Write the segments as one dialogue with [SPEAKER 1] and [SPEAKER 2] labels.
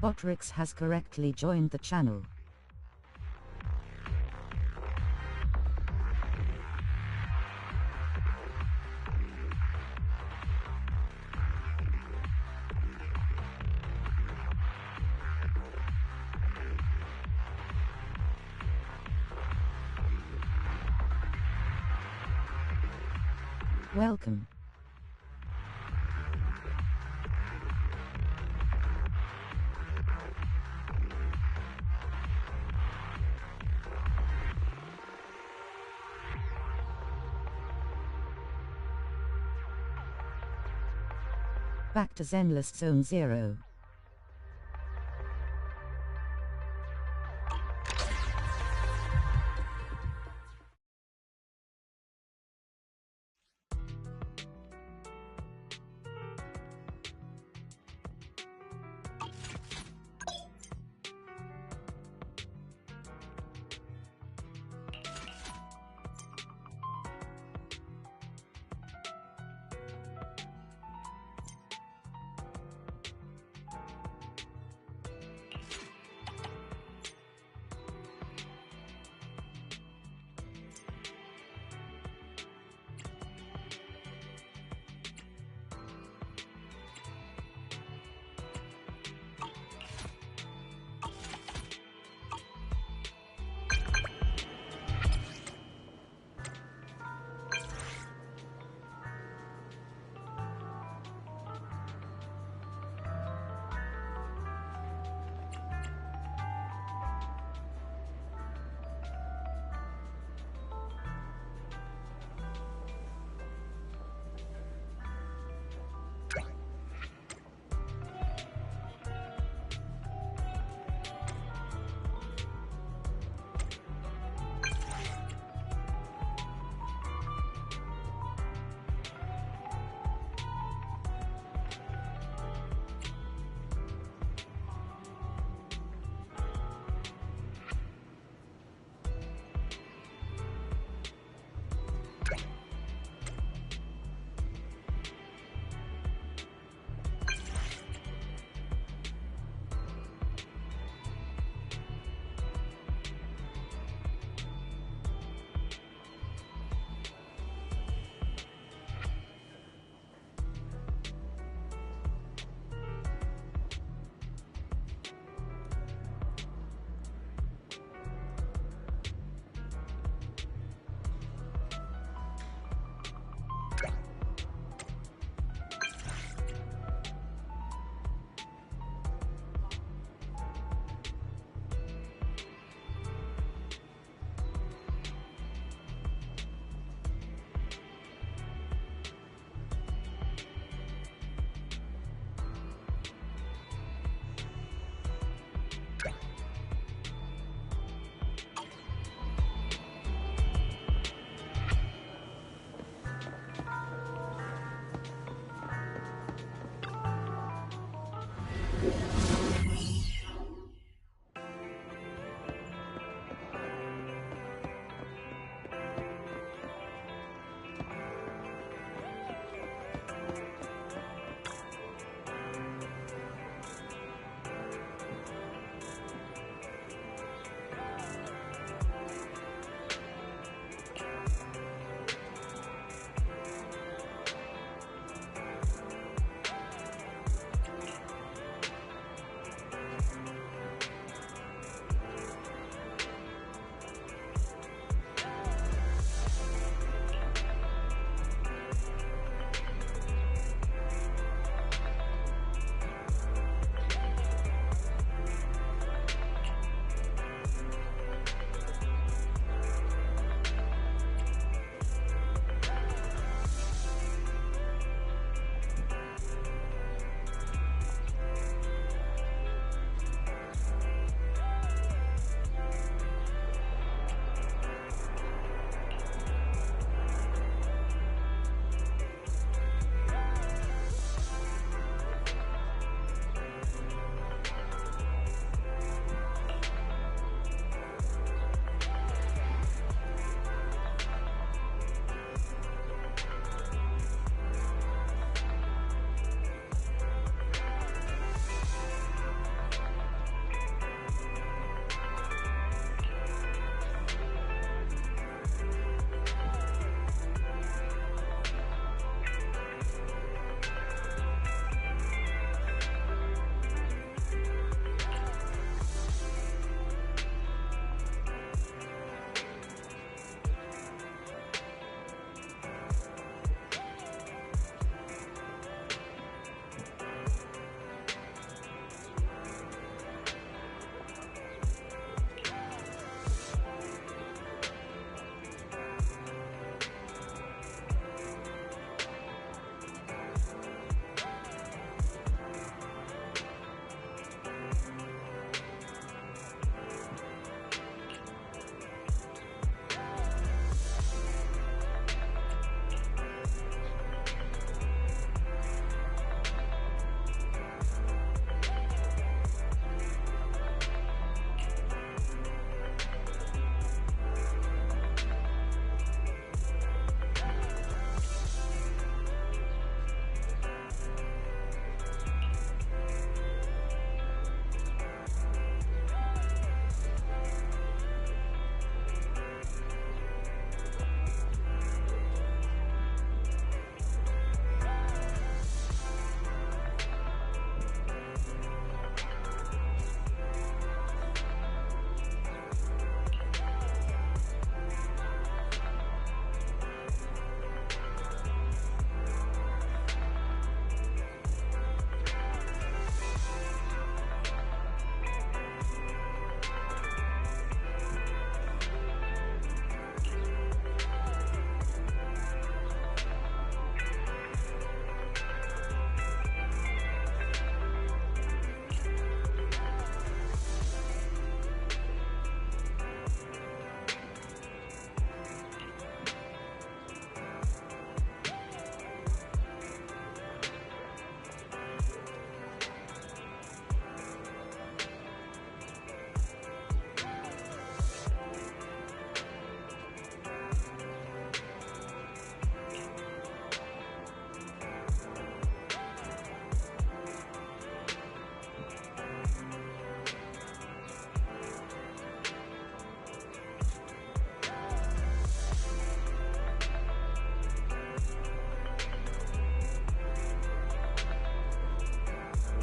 [SPEAKER 1] Botrix has correctly joined the channel. Welcome. Back to Zenless Zone 0.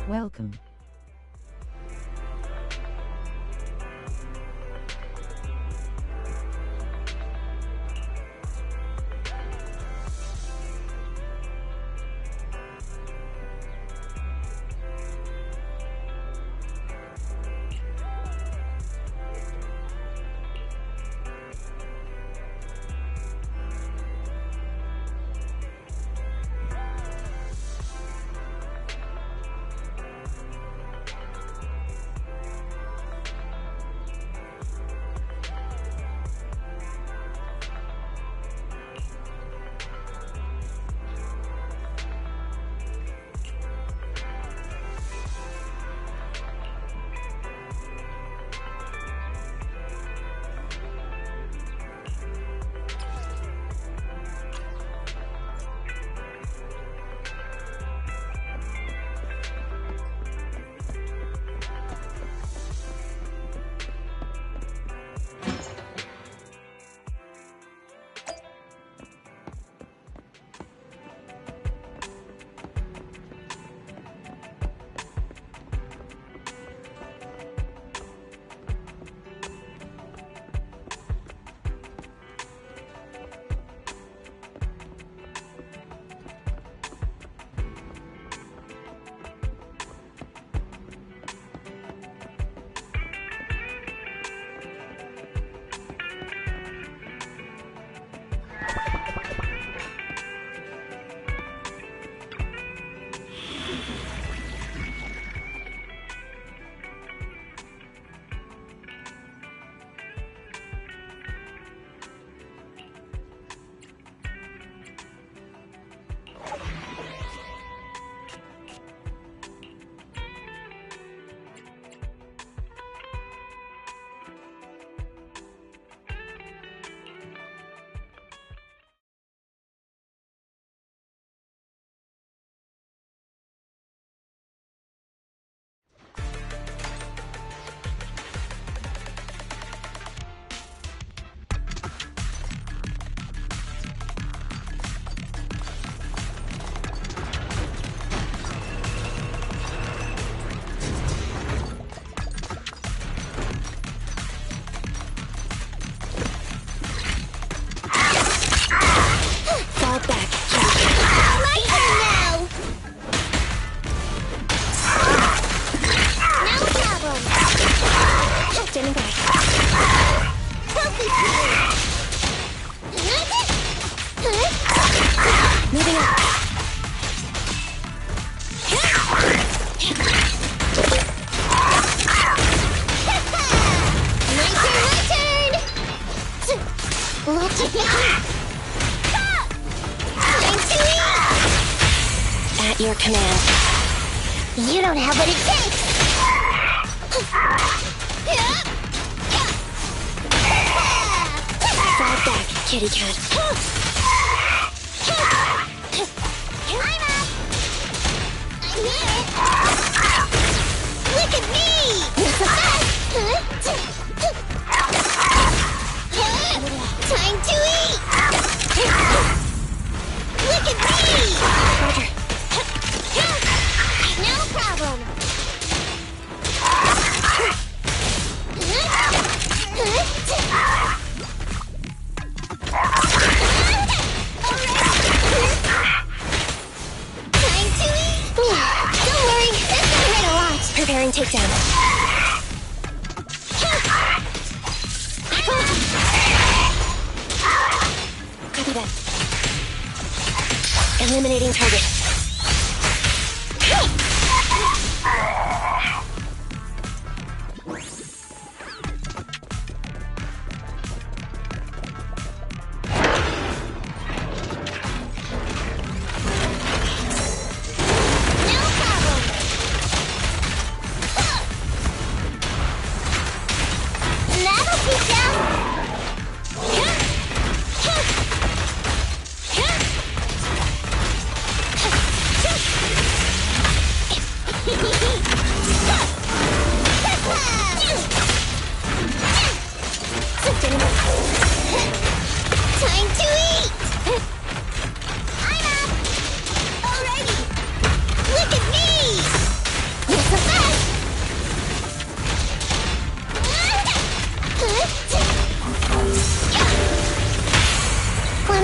[SPEAKER 1] Welcome.
[SPEAKER 2] At your command. You don't have what it takes! Fall back, kitty cat. I'm up! I'm here! Look at me! Not so fast! Time to eat! Look at me! Roger. No problem. Time to eat! Don't worry, this will hurt a lot. Preparing takedown. Copy that. Eliminating target.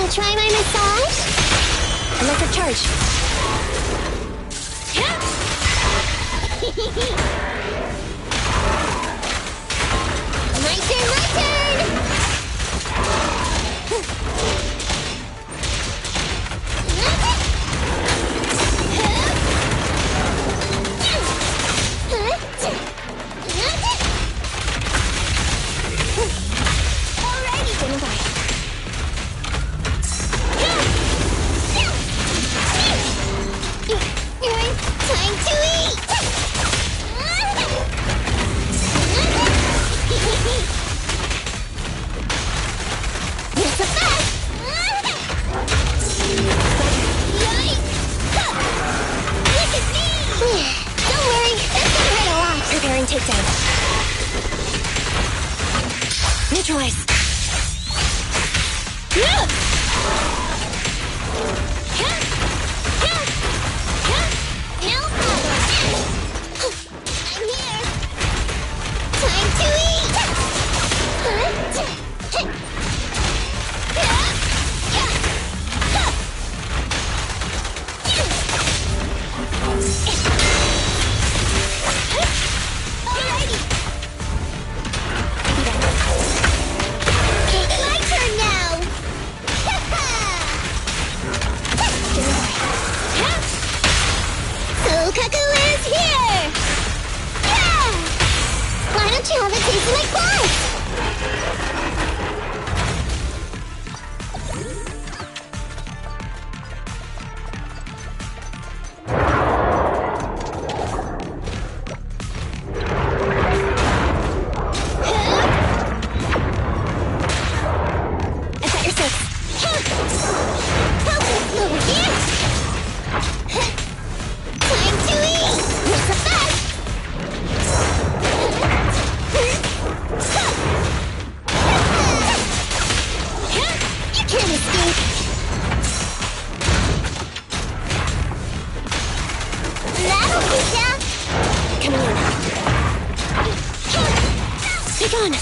[SPEAKER 2] Wanna try my massage? Electric charge. My turn, my turn! Alrighty, didn't I? Time to eat! It's a fact! Yikes! Look at me! Don't worry, that's gonna hurt a lot. Preparing takedown. Neutralize. I'm here! Time to eat! Alrighty! My turn now! So Kaku is here! Yeah! Why don't you have a taste of my claws? I got your six. Focus over here! Time to eat! What's the best? You can't escape! That'll teach ya! Coming in. Be gone!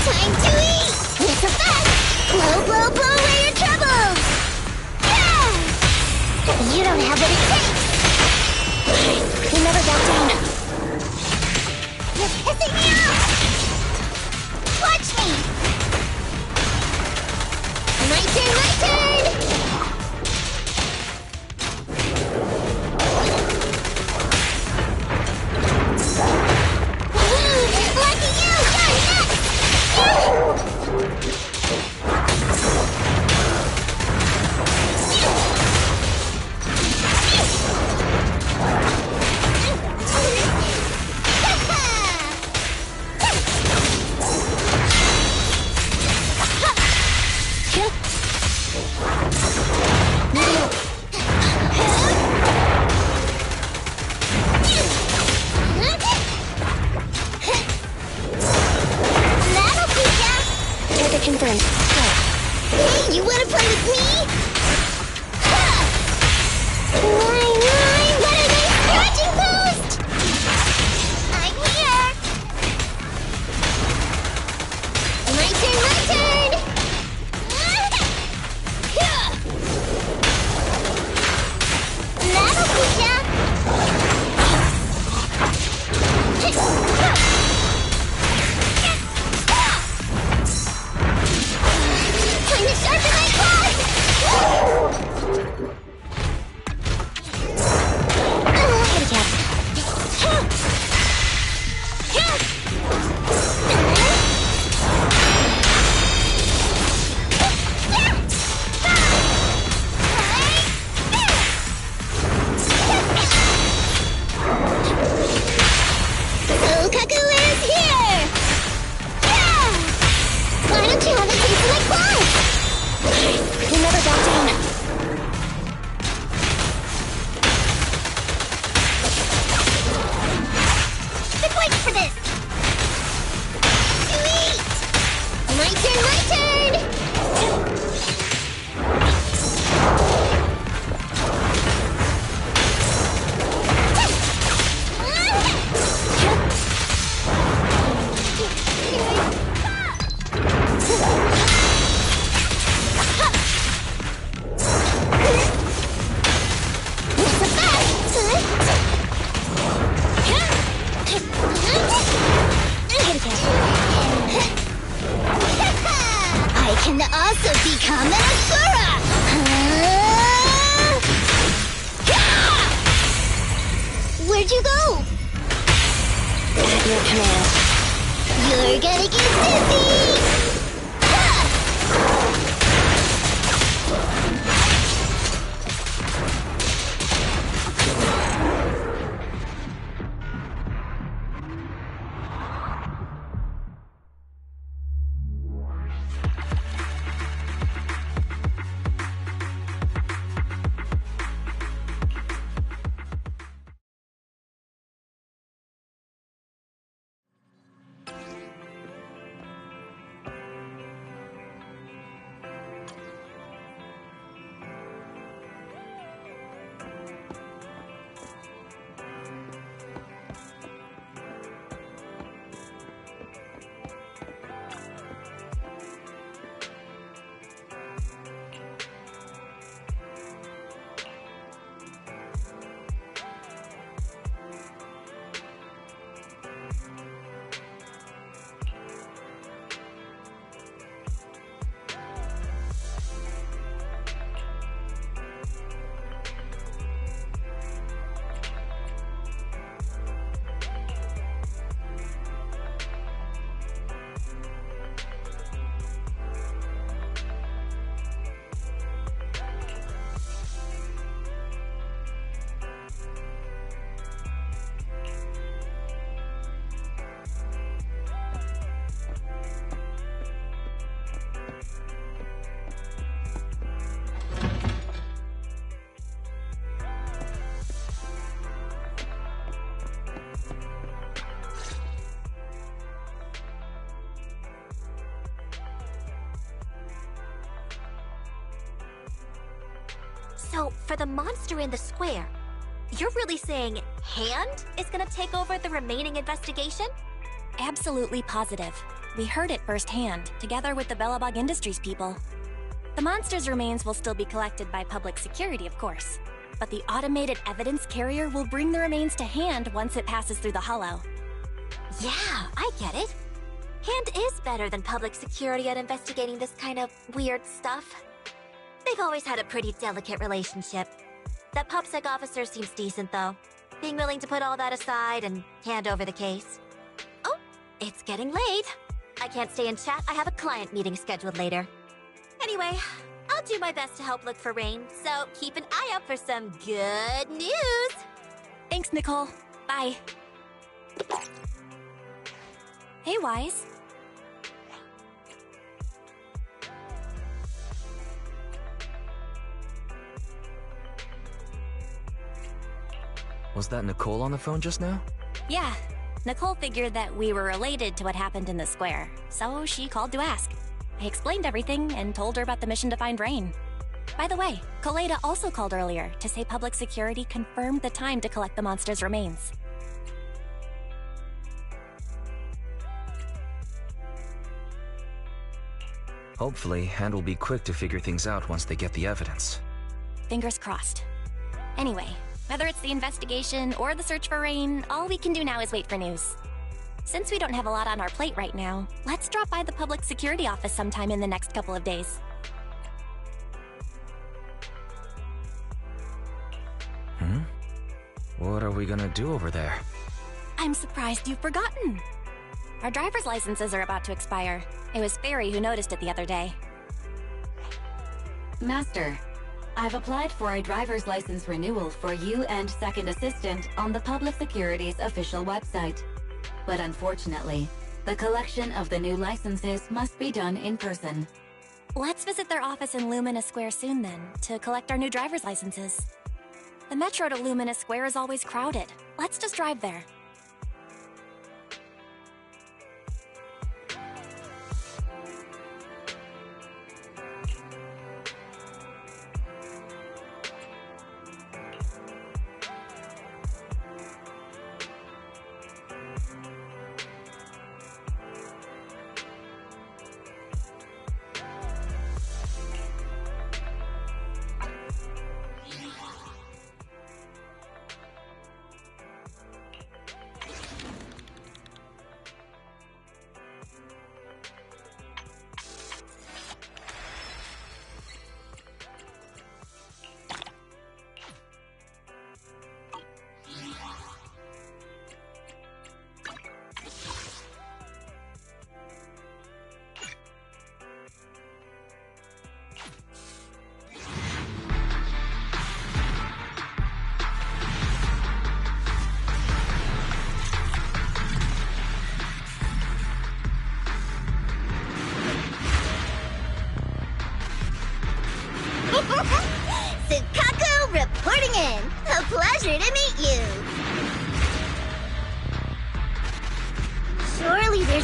[SPEAKER 2] Time to eat! It's a fact! Blow, blow, blow away your troubles! Yeah! You don't have what it takes! You never back down. You're pissing me off! Watch me! My turn, my turn! can also become an Asura! Where'd you go? At your command. You're gonna get dizzy!
[SPEAKER 3] So, for the monster in the square, you're really saying Hand is gonna take over the remaining investigation?
[SPEAKER 4] Absolutely positive. We heard it firsthand, together with the Bellabog Industries people. The monster's remains will still be collected by public security, of course. But the automated evidence carrier will bring the remains to Hand once it passes through the hollow.
[SPEAKER 3] Yeah, I get it. Hand is better than public security at investigating this kind of weird stuff. They've always had a pretty delicate relationship. That PubSec officer seems decent, though. Being willing to put all that aside and hand over the case. Oh, it's getting late. I can't stay and chat. I have a client meeting scheduled later. Anyway, I'll do my best to help look for Rain, so keep an eye out for some good news!
[SPEAKER 4] Thanks, Nicole. Bye. Hey, Wise.
[SPEAKER 5] Was that Nicole on the phone just now?
[SPEAKER 4] Yeah. Nicole figured that we were related to what happened in the square, so she called to ask. I explained everything and told her about the mission to find Rain. By the way, Koleda also called earlier to say public security confirmed the time to collect the monster's remains.
[SPEAKER 5] Hopefully, Hand will be quick to figure things out once they get the evidence.
[SPEAKER 4] Fingers crossed. Anyway, whether it's the investigation or the search for Rain, all we can do now is wait for news. Since we don't have a lot on our plate right now, let's drop by the public security office sometime in the next couple of days.
[SPEAKER 5] What are we gonna do over there?
[SPEAKER 4] I'm surprised you've forgotten. Our driver's licenses are about to expire. It was Fairy who noticed it the other day.
[SPEAKER 6] Master, I've applied for a driver's license renewal for you and Second Assistant on the Public Security's official website. But unfortunately, the collection of the new licenses must be done in person.
[SPEAKER 4] Let's visit their office in Lumina Square soon then, to collect our new driver's licenses. The metro to Lumina Square is always crowded. Let's just drive there.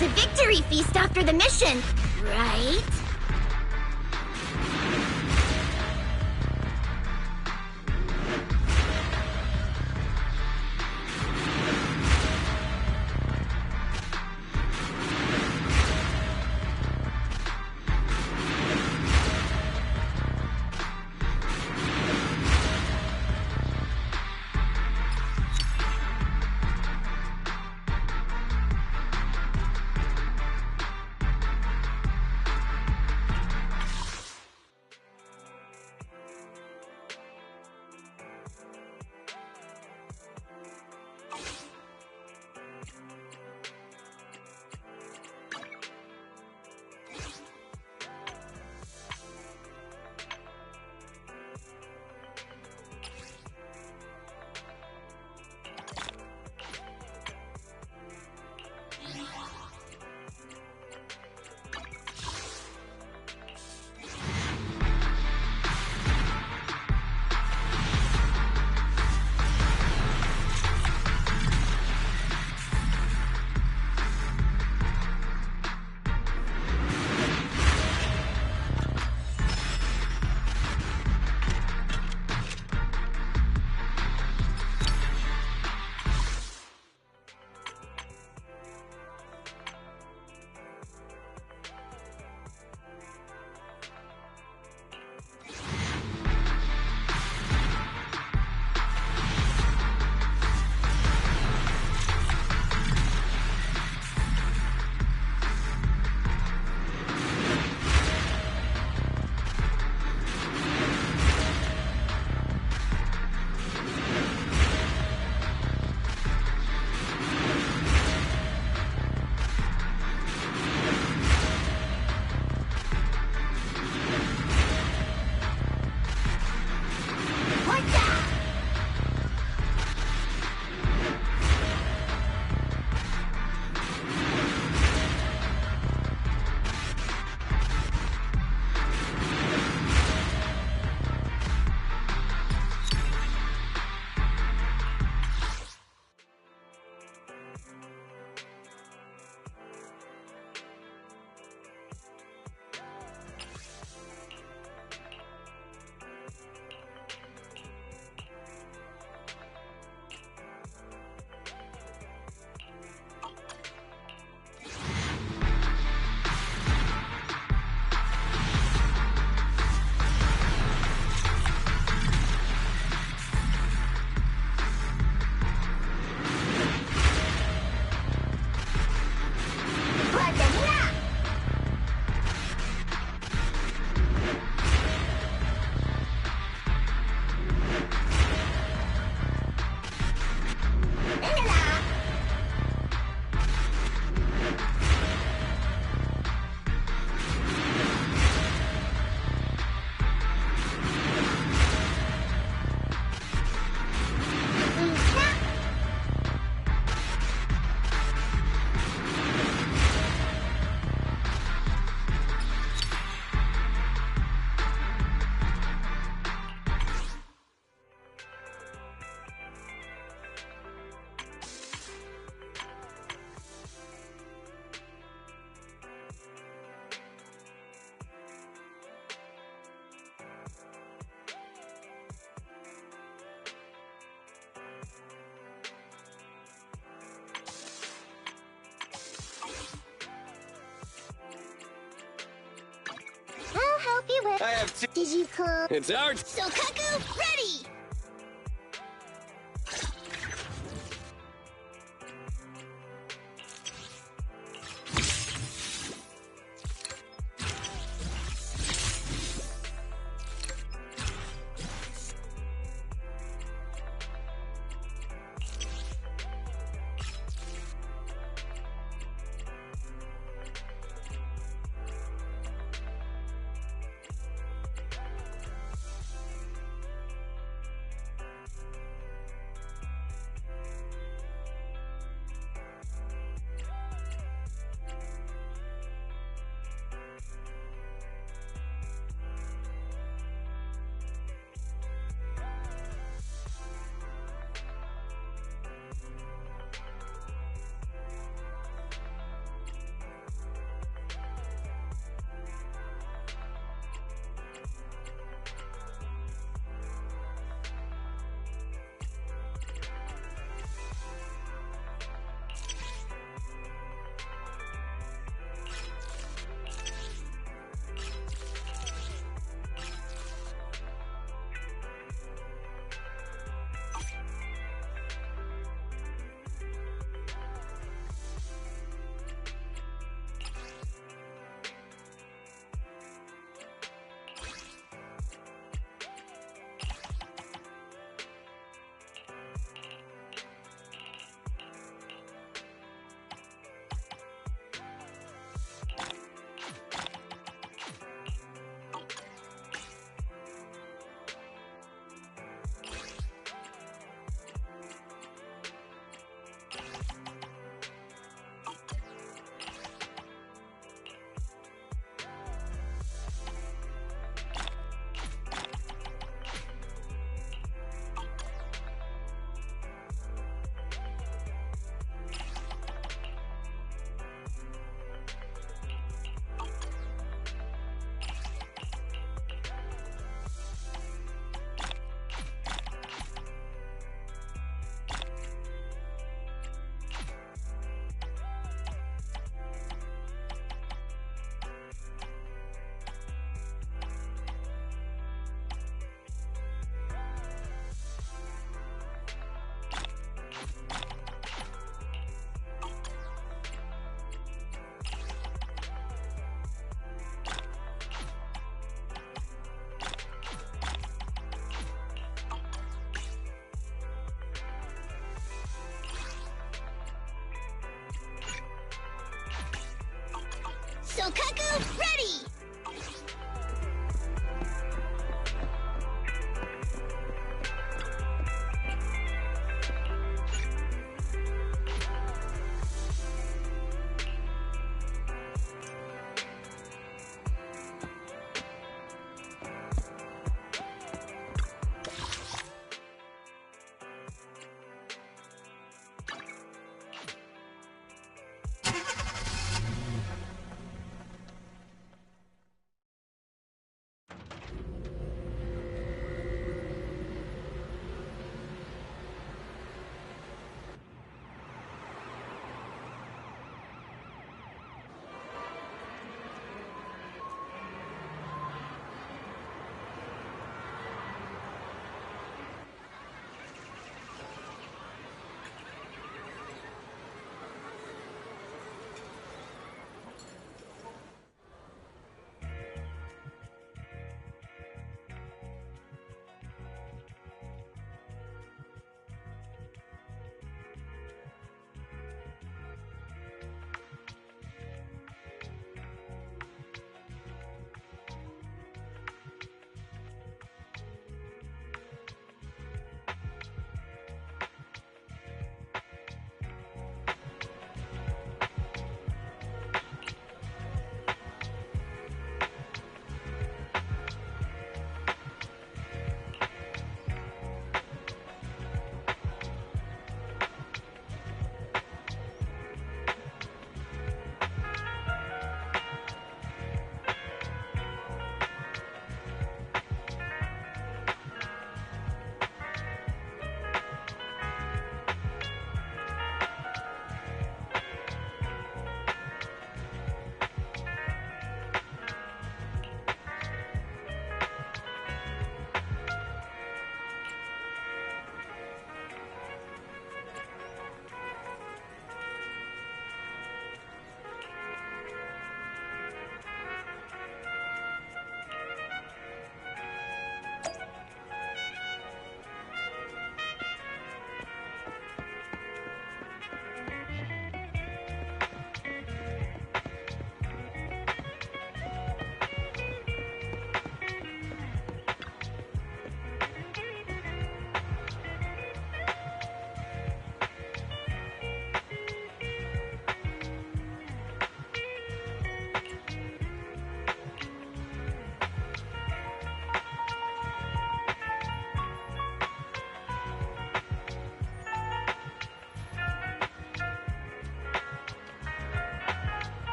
[SPEAKER 2] There's a victory feast after the mission, right?
[SPEAKER 7] I have two.
[SPEAKER 2] Did you call?
[SPEAKER 7] It's out.
[SPEAKER 2] Sokaku, ready! Kaku, ready!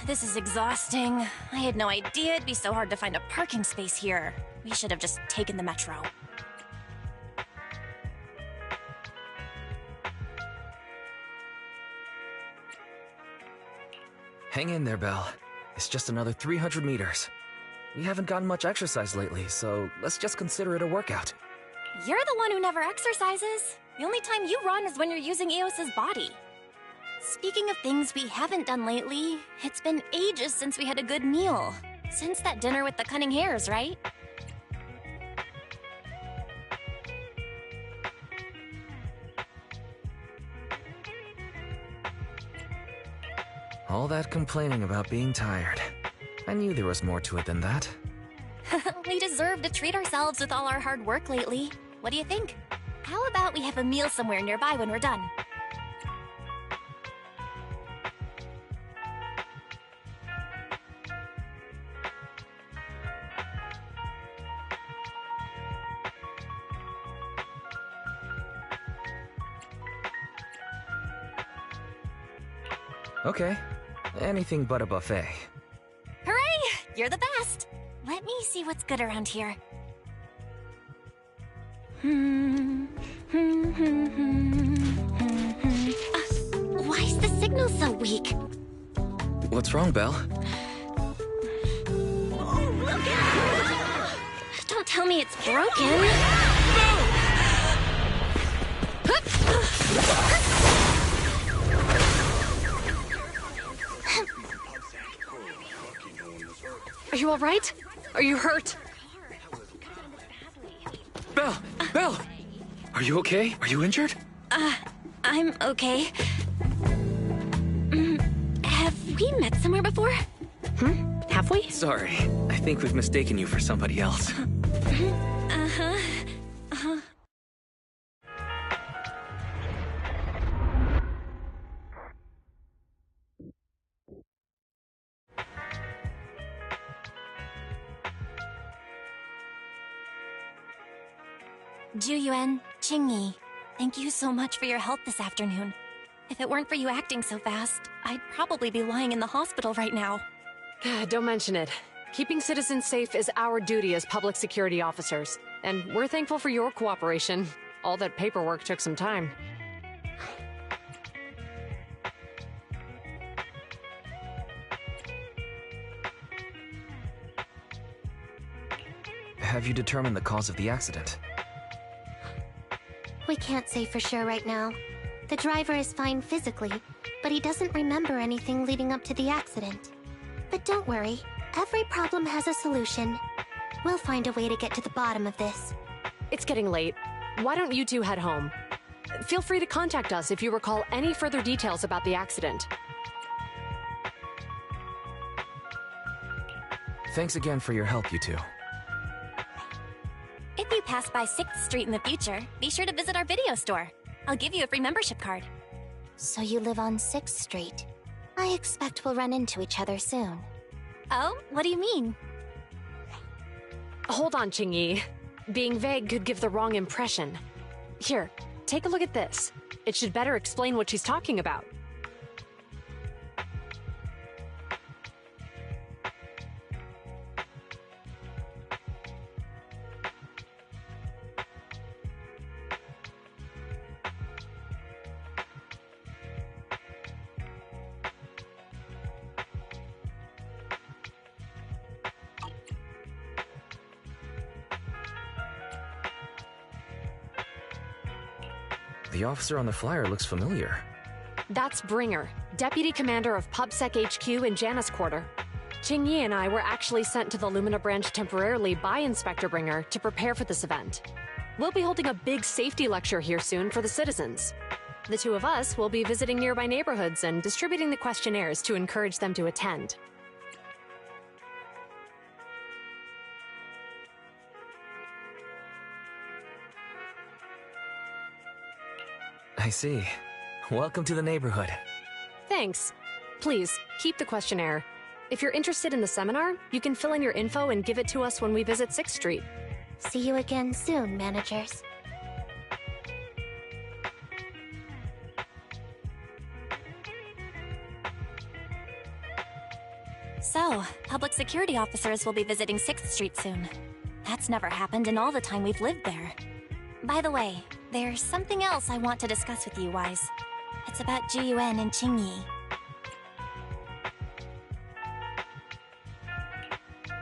[SPEAKER 4] This is exhausting. I had no idea it'd be so hard to find a parking space here. We should have just taken the metro.
[SPEAKER 5] Hang in there, Belle. It's just another 300 meters. We haven't gotten much exercise lately, so let's just consider it a workout.
[SPEAKER 4] You're the one who never exercises. The only time you run is when you're using Eos's body. Speaking of things we haven't done lately, it's been ages since we had a good meal. Since that dinner with the cunning hares, right?
[SPEAKER 5] All that complaining about being tired. I knew there was more to it than that.
[SPEAKER 4] We deserve to treat ourselves with all our hard work lately. What do you think? How about we have a meal somewhere nearby when we're done?
[SPEAKER 5] Okay. Anything but a buffet.
[SPEAKER 4] Hooray! You're the best! Let me see what's good around here.
[SPEAKER 3] Why is the signal so weak?
[SPEAKER 5] What's wrong, Belle?
[SPEAKER 3] Don't tell me it's broken.
[SPEAKER 8] Are you all right? Are you hurt?
[SPEAKER 5] Belle! Belle! Are you okay? Are you injured?
[SPEAKER 4] I'm okay. Have we met somewhere before?
[SPEAKER 8] Have we?
[SPEAKER 5] Sorry. I think we've mistaken you for somebody else.
[SPEAKER 4] Juyuan, Qingyi, thank you so much for your help this afternoon. If it weren't for you acting so fast, I'd probably be lying in the hospital right now.
[SPEAKER 8] Don't mention it. Keeping citizens safe is our duty as public security officers, and we're thankful for your cooperation. All that paperwork took some time.
[SPEAKER 5] Have you determined the cause of the accident?
[SPEAKER 2] We can't say for sure right now. The driver is fine physically, but he doesn't remember anything leading up to the accident. But don't worry, every problem has a solution. We'll find a way to get to the bottom of this.
[SPEAKER 8] It's getting late. Why don't you two head home? Feel free to contact us if you recall any further details about the accident.
[SPEAKER 5] Thanks again for your help, you two.
[SPEAKER 4] If you pass by 6th Street in the future, be sure to visit our video store. I'll give you a free membership card.
[SPEAKER 2] So you live on 6th Street. I expect we'll run into each other soon.
[SPEAKER 4] Oh, what do you mean?
[SPEAKER 8] Hold on, Qingyi. Being vague could give the wrong impression. Here, take a look at this. It should better explain what she's talking about.
[SPEAKER 5] The officer on the flyer looks familiar.
[SPEAKER 8] That's Bringer, Deputy Commander of PubSec HQ in Janus Quarter. Qingyi and I were actually sent to the Lumina branch temporarily by Inspector Bringer to prepare for this event. We'll be holding a big safety lecture here soon for the citizens. The two of us will be visiting nearby neighborhoods and distributing the questionnaires to encourage them to attend.
[SPEAKER 5] I see. Welcome to the neighborhood.
[SPEAKER 8] Thanks. Please, keep the questionnaire. If you're interested in the seminar, you can fill in your info and give it to us when we visit 6th Street.
[SPEAKER 2] See you again soon, managers.
[SPEAKER 4] So, public security officers will be visiting 6th Street soon. That's never happened in all the time we've lived there. By the way, there's something else I want to discuss with you, Wise. It's about Jiyuan and Qingyi.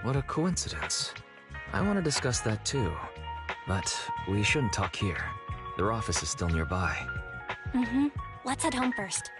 [SPEAKER 5] What a coincidence. I want to discuss that too. But we shouldn't talk here. Their office is still nearby.
[SPEAKER 4] Let's head home first.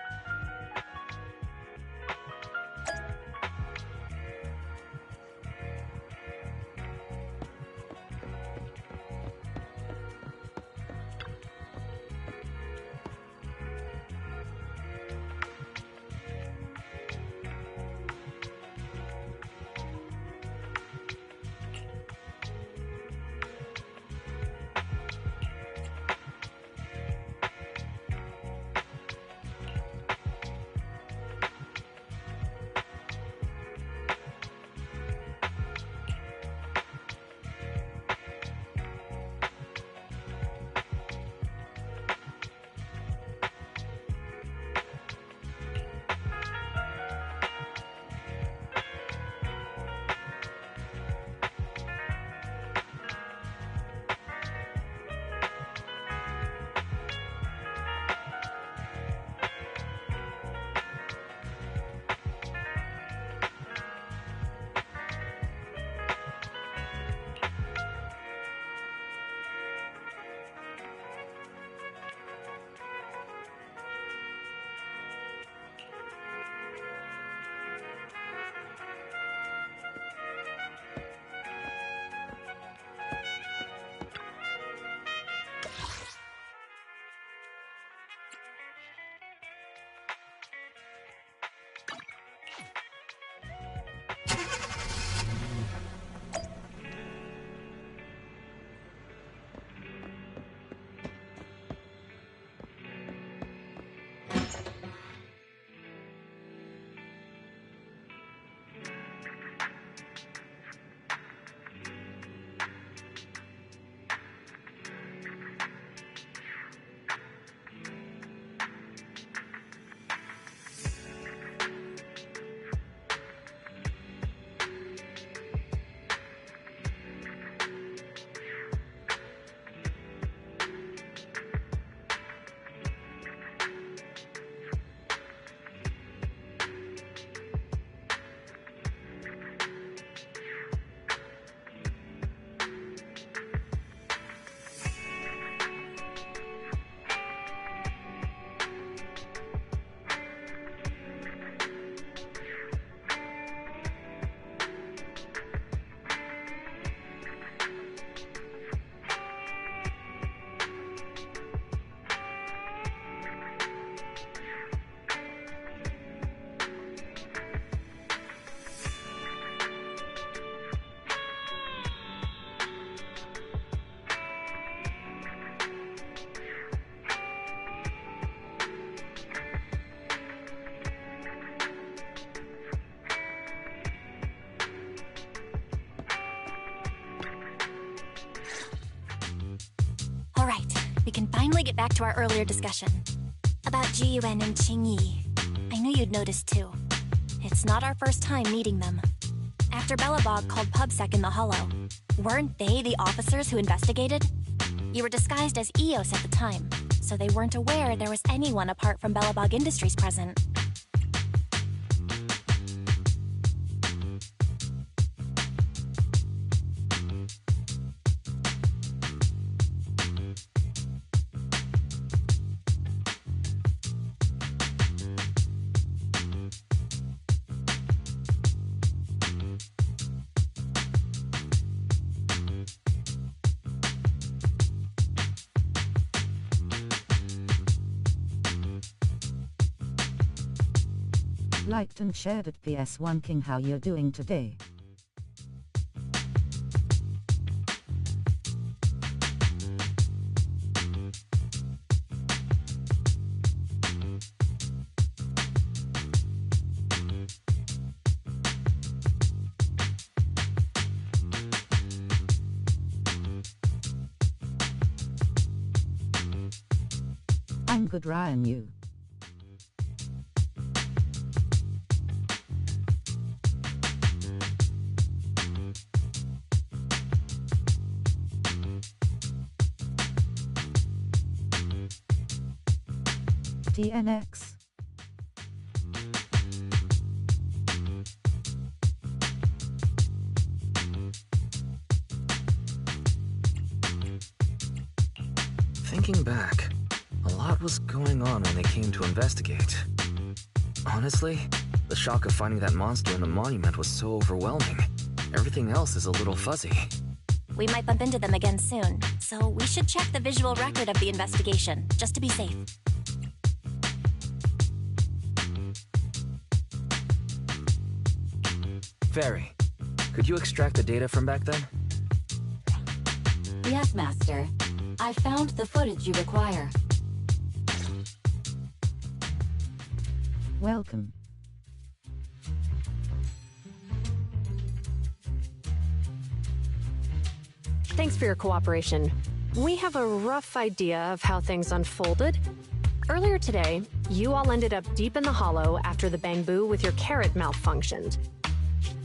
[SPEAKER 4] We can finally get back to our earlier discussion. About Jiyuan and Qingyi. I knew you'd noticed too. It's not our first time meeting them. After Belobog called PubSec in the Hollow, weren't they the officers who investigated? You were disguised as EOS at the time, so they weren't aware there was anyone apart from Belobog Industries present.
[SPEAKER 1] Liked and shared at PS1 King. How you're doing today? I'm good, Ryan. You? TNX.
[SPEAKER 5] Thinking back, a lot was going on when they came to investigate. Honestly, the shock of finding that monster in the monument was so overwhelming. Everything else is a little fuzzy.
[SPEAKER 4] We might bump into them again soon, so we should check the visual record of the investigation, just to be safe.
[SPEAKER 5] Fairy, could you extract the data from back then?
[SPEAKER 6] Yes, Master. I found the footage you require.
[SPEAKER 1] Welcome.
[SPEAKER 8] Thanks for your cooperation. We have a rough idea of how things unfolded. Earlier today, you all ended up deep in the hollow after the bamboo with your carrot malfunctioned.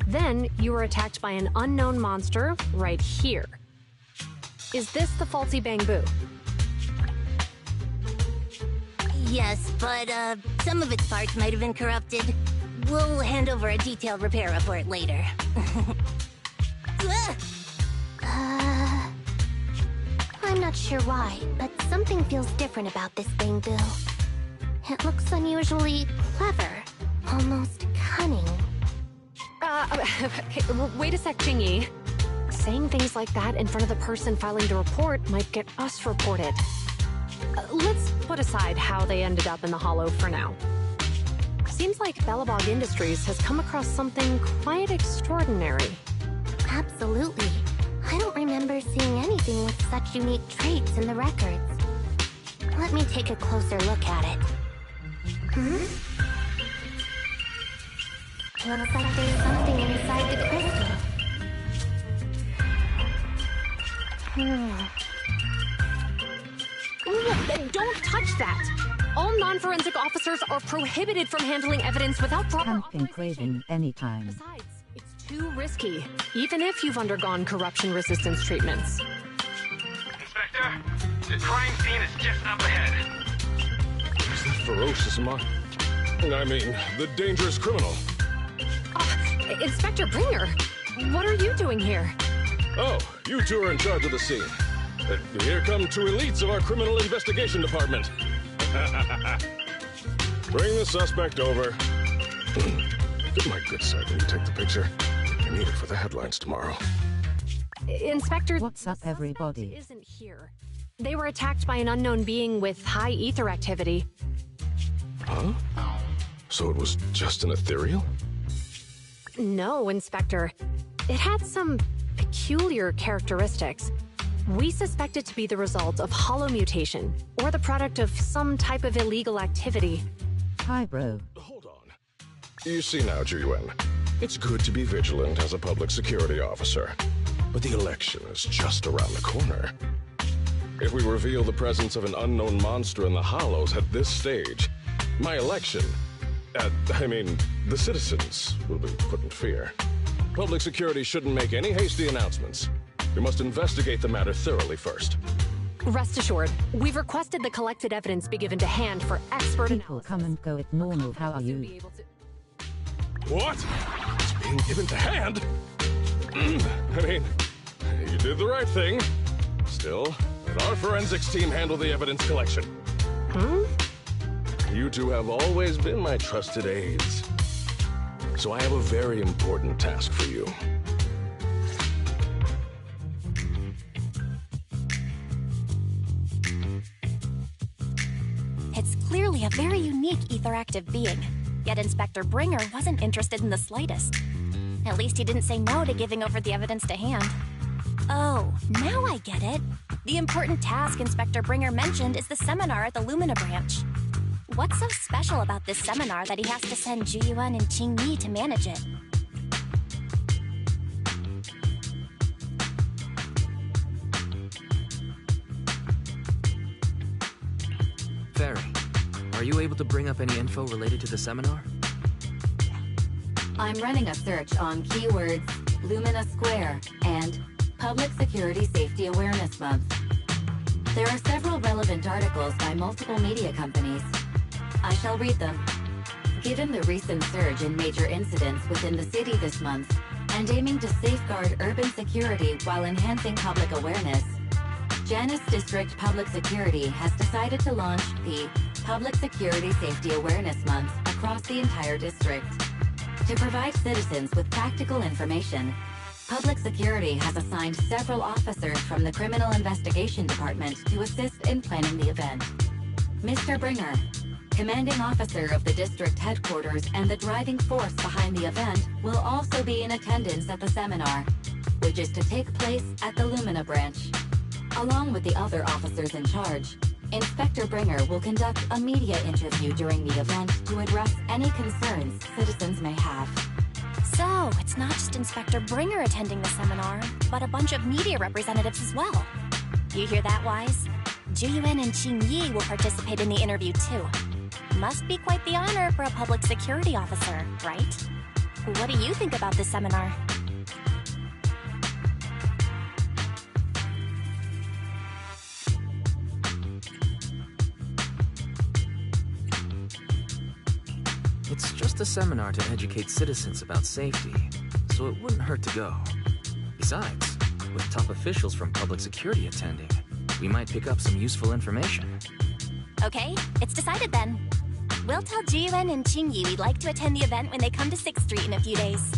[SPEAKER 8] Then, you were attacked by an unknown monster right here. Is this the faulty bamboo?
[SPEAKER 9] Yes, but some of its parts might have been corrupted. We'll hand over a detailed repair report later.
[SPEAKER 2] I'm not sure why, but something feels different about this bamboo. It looks unusually clever, almost cunning.
[SPEAKER 8] Wait a sec, Jingyi. Saying things like that in front of the person filing the report might get us reported. Let's put aside how they ended up in the hollow for now. Seems like Bellabog Industries has come across something quite extraordinary.
[SPEAKER 2] Absolutely. I don't remember seeing anything with such unique traits in the records. Let me take a closer look at it. Looks like there's something inside the crystal.
[SPEAKER 8] Don't touch that! All non-forensic officers are prohibited from handling evidence without proper
[SPEAKER 1] Camping craving anytime.
[SPEAKER 8] Besides, it's too risky, even if you've undergone corruption resistance treatments.
[SPEAKER 10] Inspector, the crime scene is just up ahead.
[SPEAKER 11] Who's that ferocious the dangerous criminal?
[SPEAKER 8] Inspector Bringer, what are you doing here?
[SPEAKER 11] Oh, you two are in charge of the scene. Here come two elites of our criminal investigation department. Bring the suspect over. Get my good side when you take the picture. I need it for the headlines tomorrow.
[SPEAKER 8] Inspector,
[SPEAKER 1] what's up, everybody?
[SPEAKER 8] Isn't here. They were attacked by an unknown being with high ether activity.
[SPEAKER 11] Huh? So it was just an ethereal?
[SPEAKER 8] No, Inspector. It had some peculiar characteristics. We suspect it to be the result of hollow mutation, or the product of some type of illegal activity.
[SPEAKER 1] Hi, bro.
[SPEAKER 11] Hold on. You see now, Juyuan, it's good to be vigilant as a public security officer, but the election is just around the corner. If we reveal the presence of an unknown monster in the Hollows at this stage, my election, the citizens will be put in fear. Public security shouldn't make any hasty announcements. We must investigate the matter thoroughly first.
[SPEAKER 8] Rest assured, we've requested the collected evidence be given to hand for expert
[SPEAKER 1] People
[SPEAKER 8] analysis.
[SPEAKER 1] come and go at normal. How are you?
[SPEAKER 11] What? It's being given to hand? You did the right thing. Still, let our forensics team handle the evidence collection. You two have always been my trusted aides. So I have a very important task for you.
[SPEAKER 4] It's clearly a very unique etheractive being, yet Inspector Bringer wasn't interested in the slightest. At least he didn't say no to giving over the evidence to hand. Oh, now I get it. The important task Inspector Bringer mentioned is the seminar at the Lumina branch. What's so special about this seminar that he has to send Juyuan and Qingyi to manage it?
[SPEAKER 5] Fairy, are you able to bring up any info related to the seminar?
[SPEAKER 6] I'm running a search on keywords Lumina Square and Public Security Safety Awareness Month. There are several relevant articles by multiple media companies. I shall read them. Given the recent surge in major incidents within the city this month, and aiming to safeguard urban security while enhancing public awareness, Janus District Public Security has decided to launch the Public Security Safety Awareness Month across the entire district. To provide citizens with practical information, Public Security has assigned several officers from the Criminal Investigation Department to assist in planning the event. Mr. Bringer, commanding officer of the district headquarters and the driving force behind the event, will also be in attendance at the seminar, which is to take place at the Lumina branch. Along with the other officers in charge, Inspector Bringer will conduct a media interview during the event to address any concerns citizens may have.
[SPEAKER 4] So, it's not just Inspector Bringer attending the seminar, but a bunch of media representatives as well. You hear that, Wise? Juyuan and Qingyi will participate in the interview too. Must be quite the honor for a public security officer, right? What do you think about this seminar?
[SPEAKER 5] It's just a seminar to educate citizens about safety, so it wouldn't hurt to go. Besides, with top officials from public security attending, we might pick up some useful information.
[SPEAKER 4] Okay, it's decided then. We'll tell Jiyuan and Qingyi we'd like to attend the event when they come to 6th Street in a few days.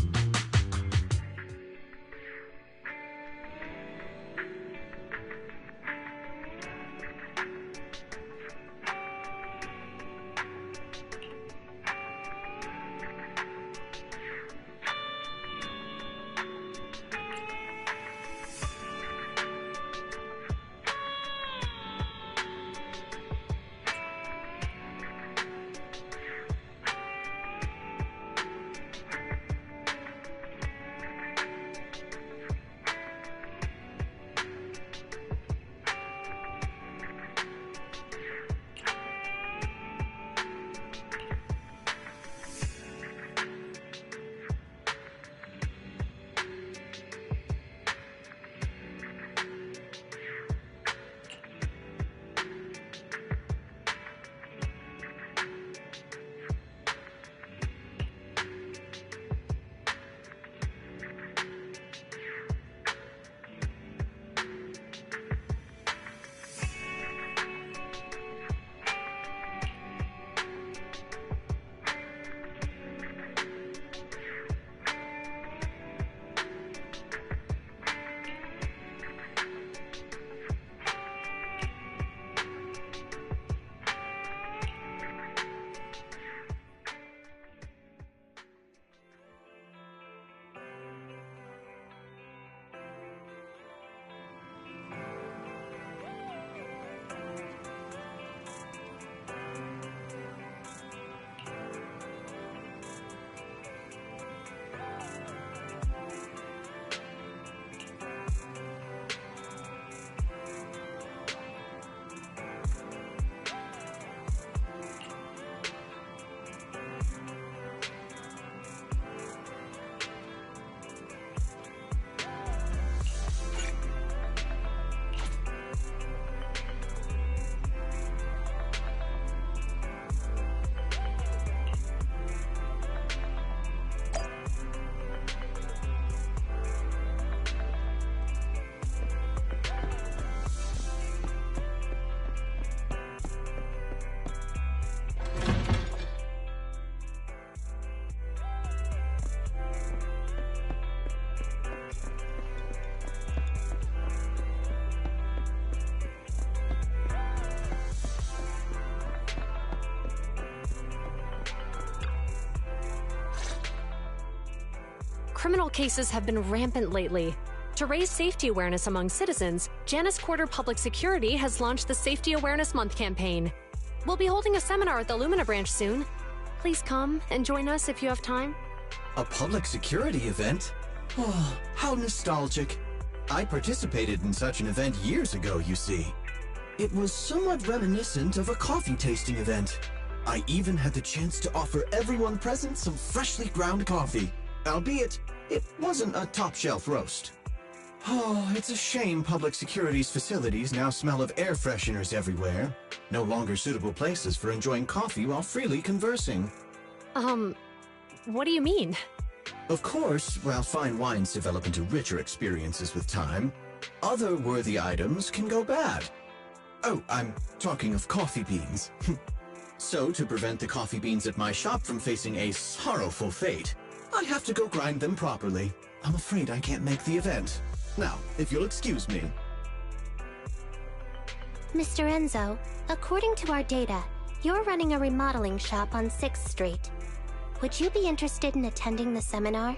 [SPEAKER 8] Criminal cases have been rampant lately. To raise safety awareness among citizens, Janus Quarter Public Security has launched the Safety Awareness Month campaign. We'll be holding a seminar at the Lumina branch soon. Please come and join us if you have time.
[SPEAKER 12] A public security event? Oh, how nostalgic. I participated in such an event years ago, you see. It was somewhat reminiscent of a coffee tasting event. I even had the chance to offer everyone present some freshly ground coffee, albeit it wasn't a top-shelf roast. Oh, it's a shame public security's facilities now smell of air fresheners everywhere. No longer suitable places for enjoying coffee while freely conversing.
[SPEAKER 8] What do you mean?
[SPEAKER 12] Of course, while fine wines develop into richer experiences with time, other worthy items can go bad. Oh, I'm talking of coffee beans. So, to prevent the coffee beans at my shop from facing a sorrowful fate, I have to go grind them properly. I'm afraid I can't make the event. Now, if you'll excuse me.
[SPEAKER 2] Mr. Enzo, according to our data, you're running a remodeling shop on 6th Street. Would you be interested in attending the seminar?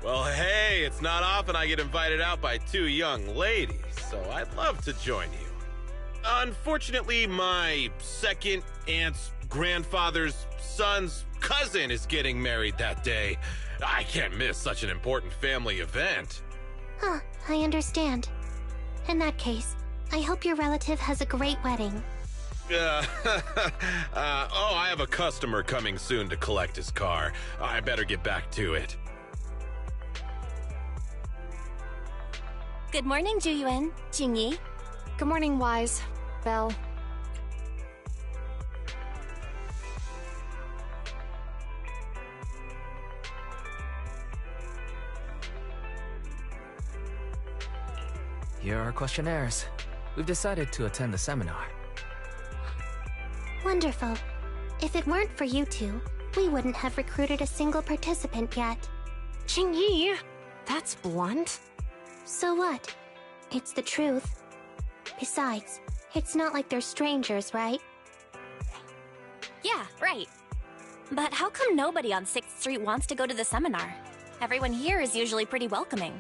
[SPEAKER 13] Well, hey, it's not often I get invited out by two young ladies, so I'd love to join you. Unfortunately, my second aunt's grandfather's son's cousin is getting married that day. I can't miss such an important family event.
[SPEAKER 2] Huh, I understand. In that case, I hope your relative has a great wedding.
[SPEAKER 13] I have a customer coming soon to collect his car. I better get back to it.
[SPEAKER 4] Good morning, Juyuan, Jingyi.
[SPEAKER 8] Good morning, Wise. Belle.
[SPEAKER 5] Here are our questionnaires. We've decided to attend the seminar.
[SPEAKER 2] Wonderful. If it weren't for you two, we wouldn't have recruited a single participant yet.
[SPEAKER 8] Jingyi! That's blunt.
[SPEAKER 2] So what? It's the truth. Besides, it's not like they're strangers, right?
[SPEAKER 4] Yeah, right. But how come nobody on 6th Street wants to go to the seminar? Everyone here is usually pretty welcoming.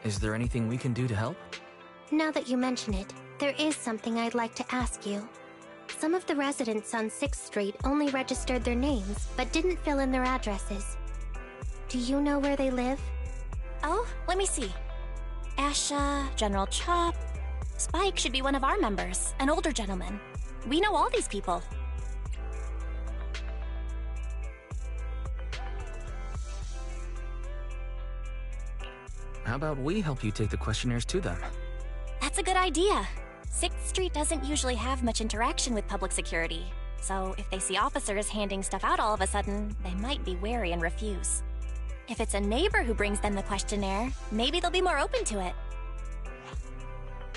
[SPEAKER 5] Is there anything we can do to help?
[SPEAKER 2] Now that you mention it, there is something I'd like to ask you. Some of the residents on 6th Street only registered their names, but didn't fill in their addresses. Do you know where they live?
[SPEAKER 4] Oh, let me see. Asha, General Chop. Spike should be one of our members, an older gentleman. We know all these people.
[SPEAKER 5] How about we help you take the questionnaires to them?
[SPEAKER 4] That's a good idea. 6th Street doesn't usually have much interaction with public security, so if they see officers handing stuff out all of a sudden, they might be wary and refuse. If it's a neighbor who brings them the questionnaire, maybe they'll be more open to it.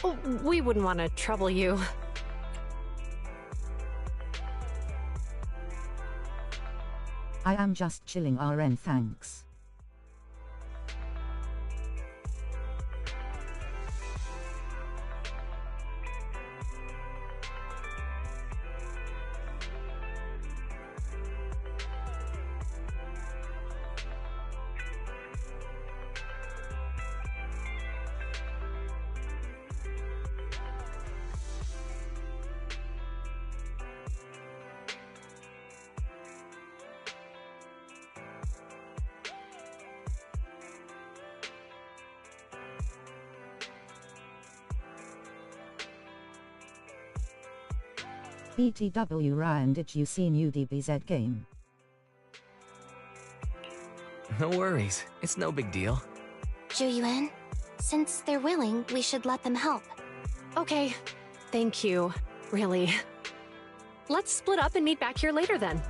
[SPEAKER 8] Oh, we wouldn't want to trouble you.
[SPEAKER 1] I am just chilling, RN, thanks. BTW Ryan, did you see new DBZ game?
[SPEAKER 5] No worries. It's no big deal.
[SPEAKER 2] Juyuan, since they're willing, we should let them help.
[SPEAKER 8] Okay. Thank you. Really. Let's split up and meet back here later then.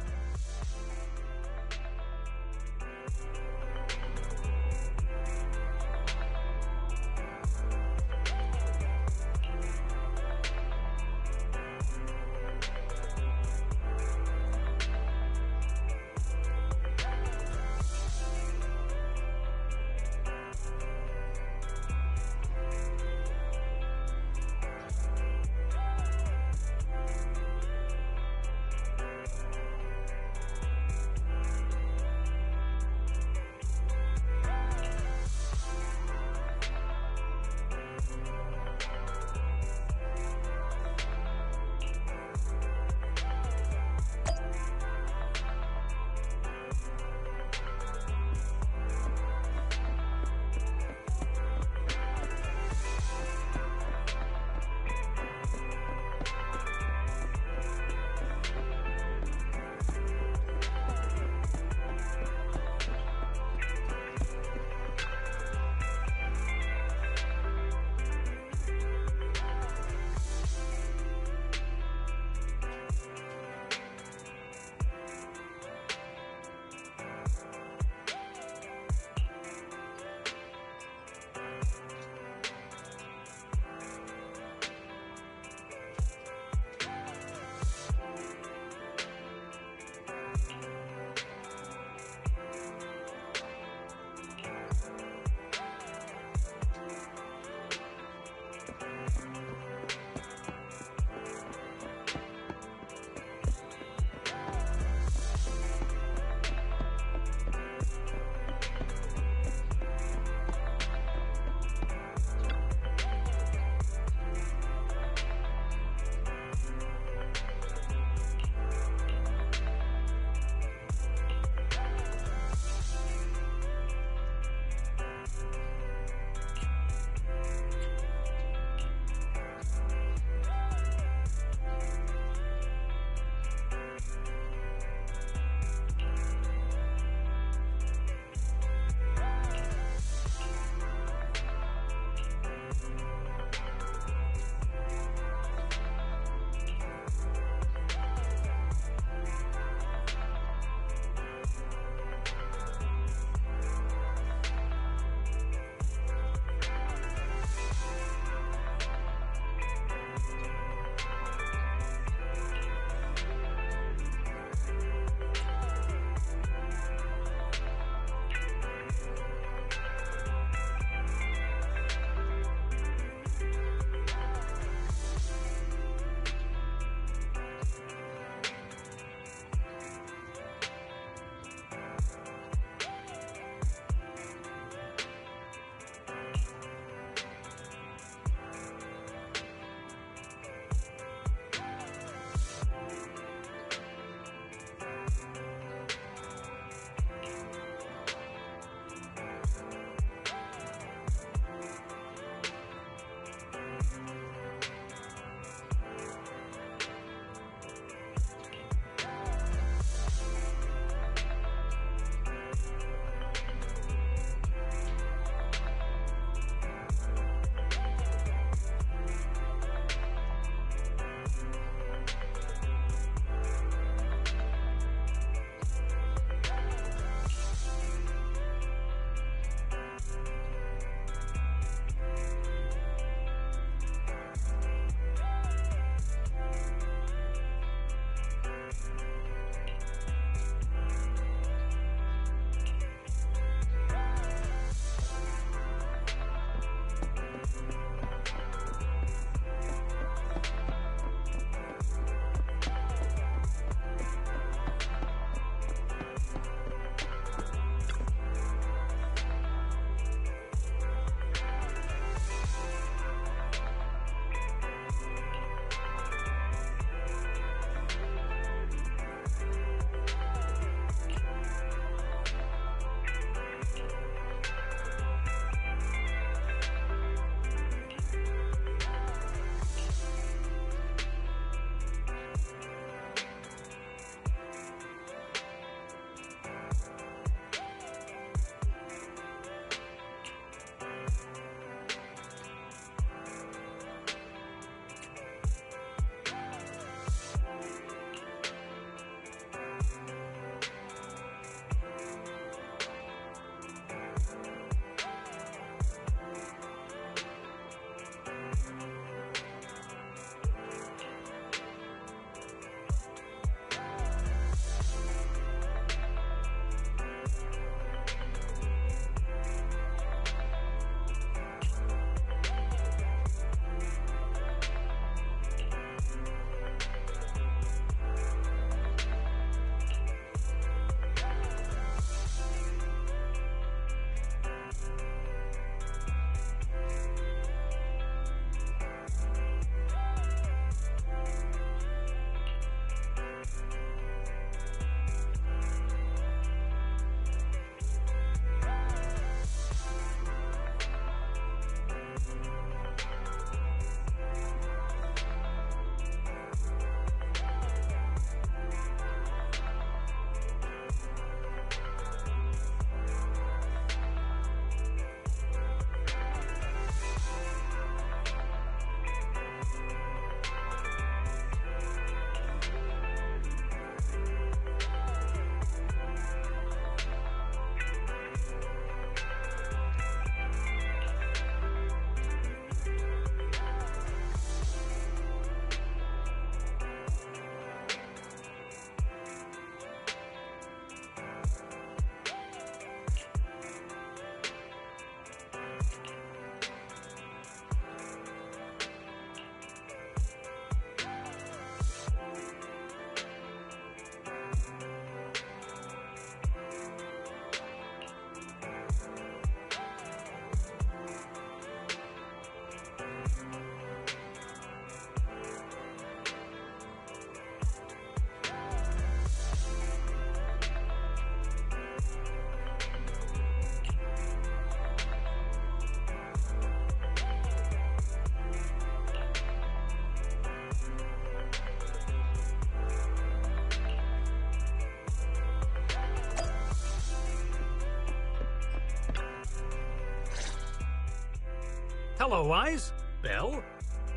[SPEAKER 14] Hello, Eyes. Belle?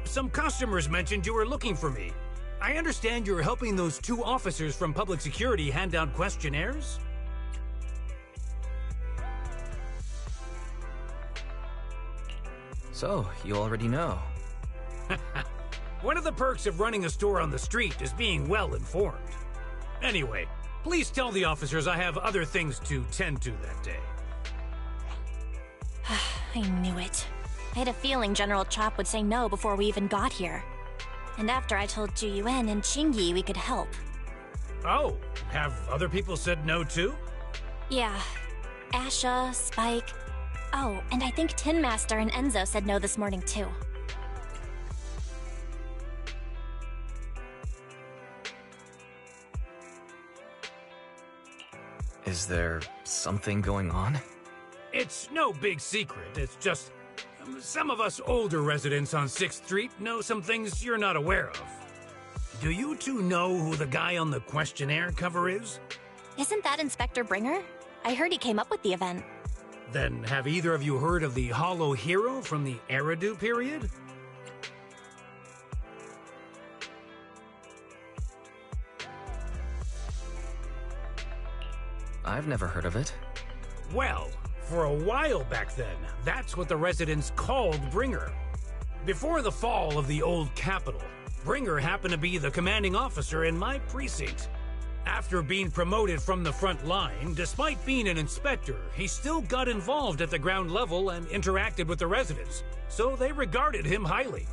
[SPEAKER 14] Some customers mentioned you were looking for me. I understand you're helping those 2 officers from public security hand out questionnaires?
[SPEAKER 5] So, you already know.
[SPEAKER 14] One of the perks of running a store on the street is being well informed. Anyway, please tell the officers I have other things to tend to that day.
[SPEAKER 4] I knew it. I had a feeling General Chop would say no before we even got here. And after I told Ju Yuen and Qingyi we could help.
[SPEAKER 14] Oh, have other people said no too?
[SPEAKER 4] Yeah. Asha, Spike. Oh, and I think Tin Master and Enzo said no this morning too.
[SPEAKER 5] Is there something going on?
[SPEAKER 14] It's no big secret. It's just some of us older residents on 6th Street know some things you're not aware of. Do you 2 know who the guy on the questionnaire cover is?
[SPEAKER 4] Isn't that Inspector Bringer? I heard he came up with the event.
[SPEAKER 14] Then have either of you heard of the Hollow Hero from the Eridu period?
[SPEAKER 5] I've never heard of it.
[SPEAKER 14] Well, for a while back then, that's what the residents called Bringer. Before the fall of the old capital, Bringer happened to be the commanding officer in my precinct. After being promoted from the front line, despite being an inspector, he still got involved at the ground level and interacted with the residents, so they regarded him highly.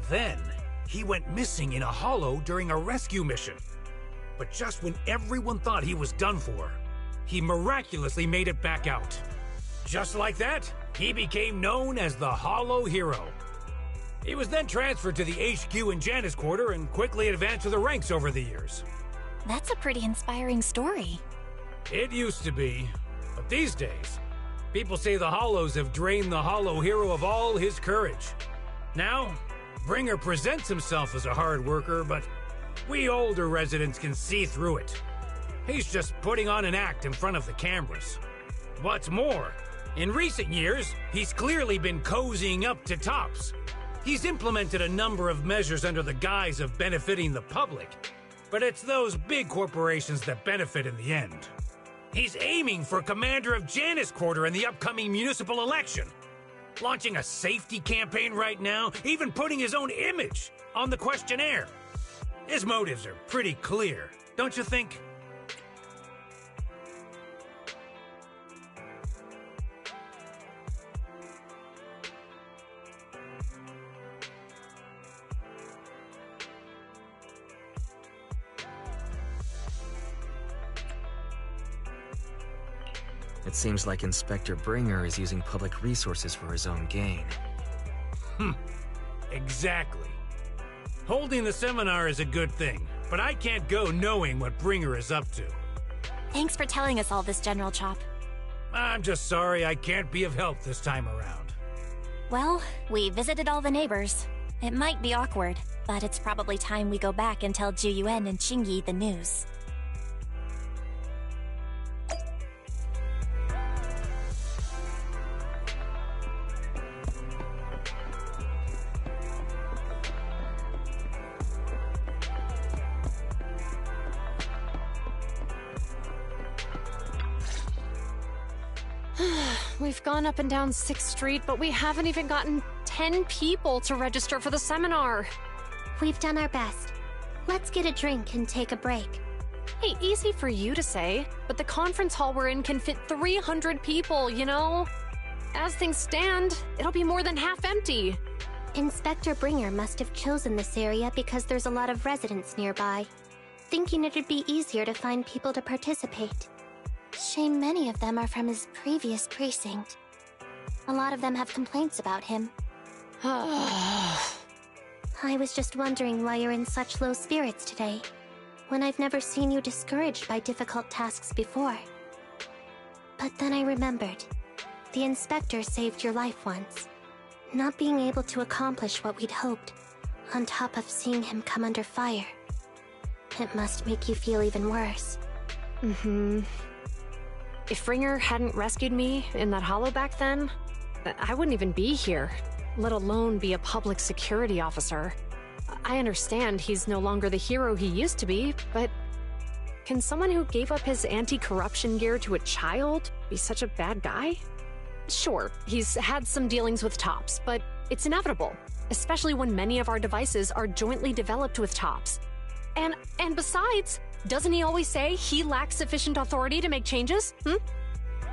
[SPEAKER 14] Then, he went missing in a hollow during a rescue mission. But just when everyone thought he was done for, he miraculously made it back out. Just like that, he became known as the Hollow Hero. He was then transferred to the HQ in Janus Quarter and quickly advanced to the ranks over the years.
[SPEAKER 4] That's a pretty inspiring story.
[SPEAKER 14] It used to be, but these days, people say the Hollows have drained the Hollow Hero of all his courage. Now, Bringer presents himself as a hard worker, but we older residents can see through it. He's just putting on an act in front of the cameras. What's more, in recent years, he's clearly been cozying up to Tops. He's implemented a number of measures under the guise of benefiting the public, but it's those big corporations that benefit in the end. He's aiming for commander of Janus Quarter in the upcoming municipal election, launching a safety campaign right now, even putting his own image on the questionnaire. His motives are pretty clear, don't you think?
[SPEAKER 5] It seems like Inspector Bringer is using public resources for his own gain.
[SPEAKER 14] Exactly. Holding the seminar is a good thing, but I can't go knowing what Bringer is up to.
[SPEAKER 4] Thanks for telling us all this, General Chop.
[SPEAKER 14] I'm just sorry I can't be of help this time around.
[SPEAKER 4] Well, we visited all the neighbors. It might be awkward, but it's probably time we go back and tell Ju Yuen and Qingyi the news.
[SPEAKER 8] We've gone up and down 6th Street, but we haven't even gotten 10 people to register for the seminar.
[SPEAKER 2] We've done our best. Let's get a drink and take a break.
[SPEAKER 8] Hey, easy for you to say, but the conference hall we're in can fit 300 people, you know? As things stand, it'll be more than half empty.
[SPEAKER 2] Inspector Bringer must have chosen this area because there's a lot of residents nearby, thinking it'd be easier to find people to participate. Shame many of them are from his previous precinct. A lot of them have complaints about him. I was just wondering why you're in such low spirits today, when I've never seen you discouraged by difficult tasks before. But then I remembered. The inspector saved your life once. Not being able to accomplish what we'd hoped, on top of seeing him come under fire. It must make you feel even worse.
[SPEAKER 8] If Bringer hadn't rescued me in that hollow back then, I wouldn't even be here, let alone be a public security officer. I understand he's no longer the hero he used to be, but can someone who gave up his anti-corruption gear to a child be such a bad guy? Sure, he's had some dealings with Tops, but it's inevitable, especially when many of our devices are jointly developed with Tops. And besides, doesn't he always say he lacks sufficient authority to make changes?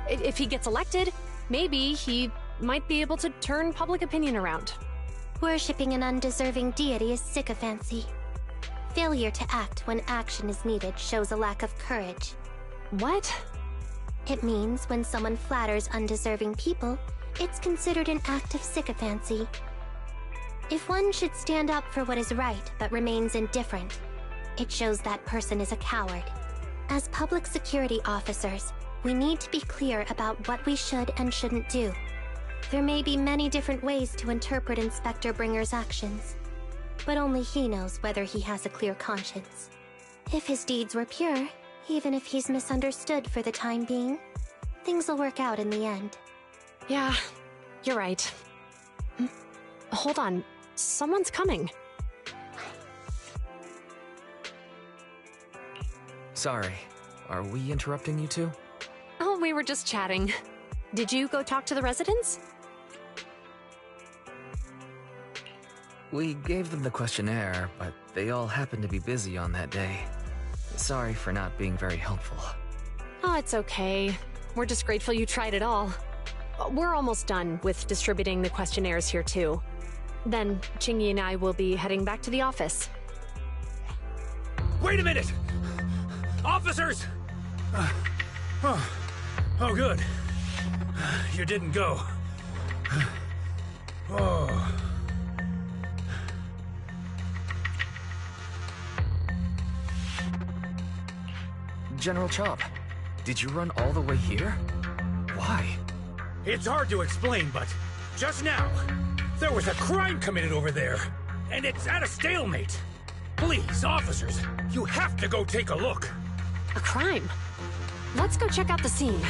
[SPEAKER 8] If he gets elected, maybe he might be able to turn public opinion around.
[SPEAKER 2] Worshipping an undeserving deity is sycophancy. Failure to act when action is needed shows a lack of courage.
[SPEAKER 8] What?
[SPEAKER 2] It means when someone flatters undeserving people, it's considered an act of sycophancy. If one should stand up for what is right but remains indifferent, it shows that person is a coward. As public security officers, we need to be clear about what we should and shouldn't do. There may be many different ways to interpret Inspector Bringer's actions, but only he knows whether he has a clear conscience. If his deeds were pure, even if he's misunderstood for the time being, things will work out in the end.
[SPEAKER 8] Yeah, you're right. Hold on, someone's coming.
[SPEAKER 5] Sorry, are we interrupting you two?
[SPEAKER 8] Oh, we were just chatting. Did you go talk to the residents?
[SPEAKER 5] We gave them the questionnaire, but they all happened to be busy on that day. Sorry for not being very helpful.
[SPEAKER 8] Oh, it's okay. We're just grateful you tried it all. We're almost done with distributing the questionnaires here too. Then, Chingy and I will be heading back to the office.
[SPEAKER 14] Wait a minute! Officers! Oh, good. You didn't go. Oh.
[SPEAKER 5] General Chop, did you run all the way here? Why?
[SPEAKER 14] It's hard to explain, but just now, there was a crime committed over there, and it's at a stalemate. Please, officers, you have to go take a look.
[SPEAKER 8] A crime? Let's go check out the scene.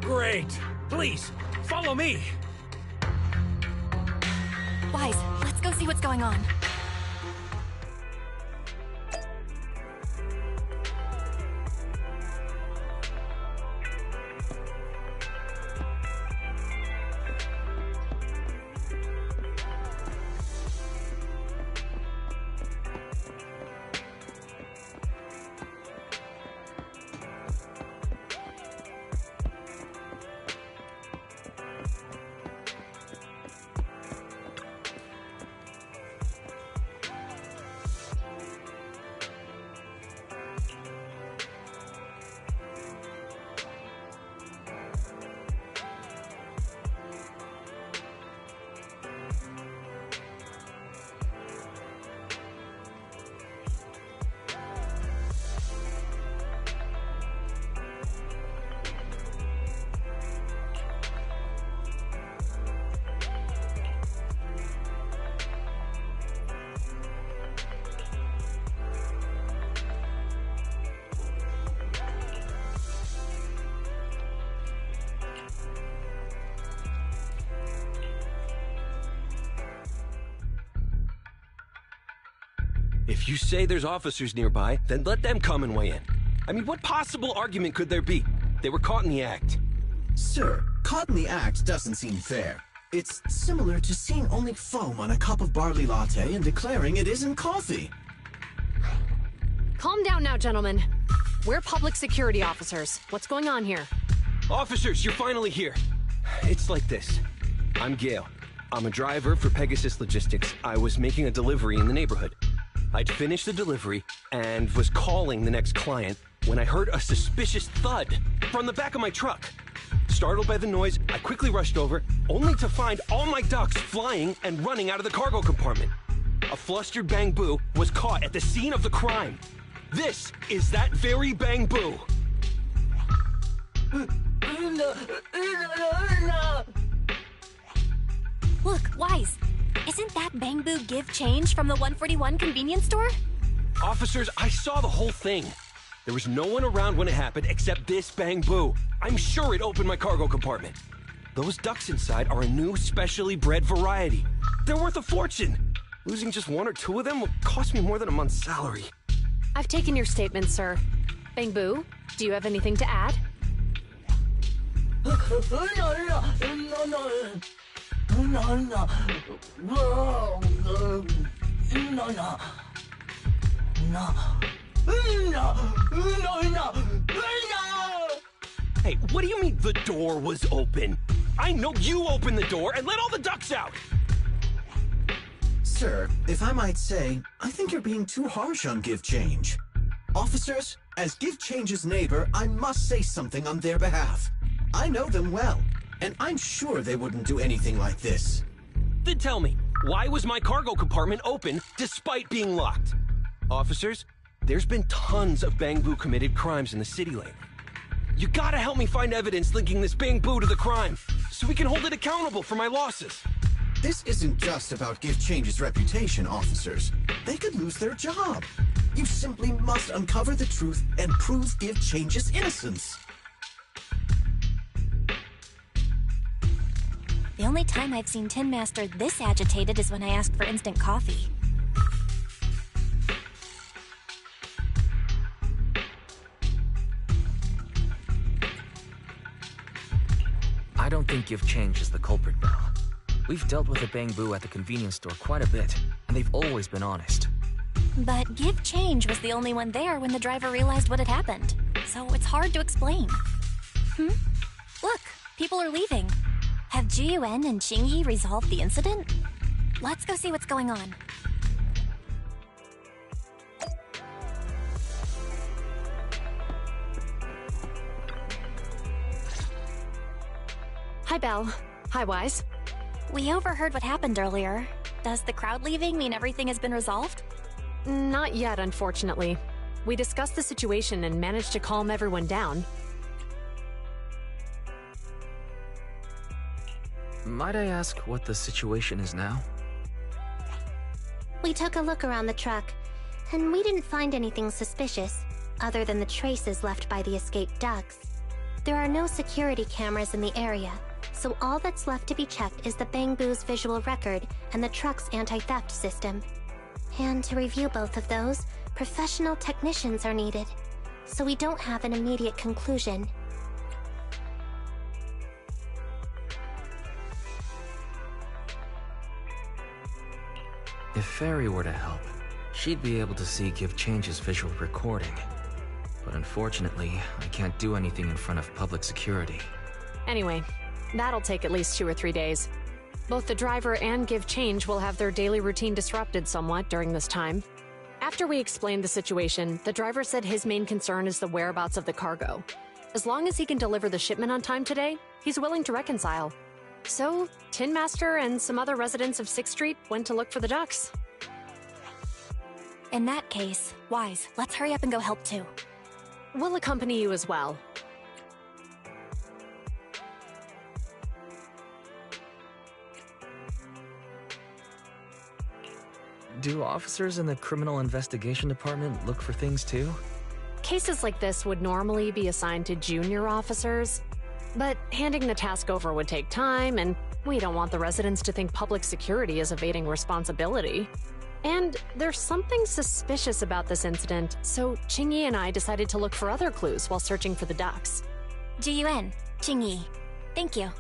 [SPEAKER 14] Great. Please, follow me.
[SPEAKER 4] Wise, let's go see what's going on.
[SPEAKER 15] If you say there's officers nearby, then let them come and weigh in. I mean, what possible argument could there be? They were caught in the act.
[SPEAKER 12] Sir, caught in the act doesn't seem fair. It's similar to seeing only foam on a cup of barley latte and declaring it isn't coffee.
[SPEAKER 8] Calm down now, gentlemen. We're public security officers. What's going on here?
[SPEAKER 15] Officers, you're finally here. It's like this. I'm Gale. I'm a driver for Pegasus Logistics. I was making a delivery in the neighborhood. I'd finished the delivery and was calling the next client when I heard a suspicious thud from the back of my truck. Startled by the noise, I quickly rushed over, only to find all my ducks flying and running out of the cargo compartment. A flustered Bang Boo was caught at the scene of the crime. This is that very Bang Boo.
[SPEAKER 4] Look, Wise. Isn't that Bang Boo give change from the 141 convenience store?
[SPEAKER 15] Officers, I saw the whole thing. There was no one around when it happened except this Bang Boo. I'm sure it opened my cargo compartment. Those ducks inside are a new specially bred variety. They're worth a fortune. Losing just one or two of them will cost me more than a month's salary.
[SPEAKER 8] I've taken your statement, sir. Bangbu, do you have anything to add?
[SPEAKER 15] Hey, what do you mean the door was open? I know you opened the door and let all the ducks out!
[SPEAKER 12] Sir, if I might say, I think you're being too harsh on Give Change. Officers, as Give Change's neighbor, I must say something on their behalf. I know them well, and I'm sure they wouldn't do anything like this.
[SPEAKER 15] Then tell me, why was my cargo compartment open despite being locked? Officers, there's been tons of Bangbu committed crimes in the city lately. You gotta help me find evidence linking this Bangbu to the crime, so we can hold it accountable for my losses.
[SPEAKER 12] This isn't just about Give Change's reputation, officers. They could lose their job. You simply must uncover the truth and prove Give Change's innocence.
[SPEAKER 4] The only time I've seen Tin Master this agitated is when I asked for instant coffee.
[SPEAKER 5] I don't think Give Change is the culprit, Belle. We've dealt with the Bangbu at the convenience store quite a bit, and they've always been honest.
[SPEAKER 4] But Give Change was the only one there when the driver realized what had happened, so it's hard to explain. Look, people are leaving. Have Jiyuan and Qingyi resolved the incident? Let's go see what's going on.
[SPEAKER 8] Hi, Belle. Hi, Wise.
[SPEAKER 4] We overheard what happened earlier. Does the crowd leaving mean everything has been resolved?
[SPEAKER 8] Not yet, unfortunately. We discussed the situation and managed to calm everyone down.
[SPEAKER 5] Might I ask what the situation is now?
[SPEAKER 2] We took a look around the truck, and we didn't find anything suspicious, other than the traces left by the escaped ducks. There are no security cameras in the area, so all that's left to be checked is the Bangbu's visual record and the truck's anti-theft system. And to review both of those, professional technicians are needed, so we don't have an immediate conclusion.
[SPEAKER 5] If Fairy were to help, she'd be able to see Give Change's visual recording. But unfortunately, I can't do anything in front of public security.
[SPEAKER 8] Anyway, that'll take at least 2 or 3 days. Both the driver and Give Change will have their daily routine disrupted somewhat during this time. After we explained the situation, the driver said his main concern is the whereabouts of the cargo. As long as he can deliver the shipment on time today, he's willing to reconcile. So, Tin Master and some other residents of 6th Street went to look for the ducks.
[SPEAKER 4] In that case, Wise, let's hurry up and go help too.
[SPEAKER 8] We'll accompany you as well.
[SPEAKER 5] Do officers in the Criminal Investigation Department look for things too?
[SPEAKER 8] Cases like this would normally be assigned to junior officers, but handing the task over would take time, and we don't want the residents to think public security is evading responsibility. And there's something suspicious about this incident, so Qingyi and I decided to look for other clues while searching for the ducks.
[SPEAKER 4] Jiyuan, Qingyi, thank you.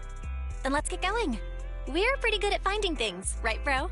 [SPEAKER 4] Then let's get going. We're pretty good at finding things, right, bro?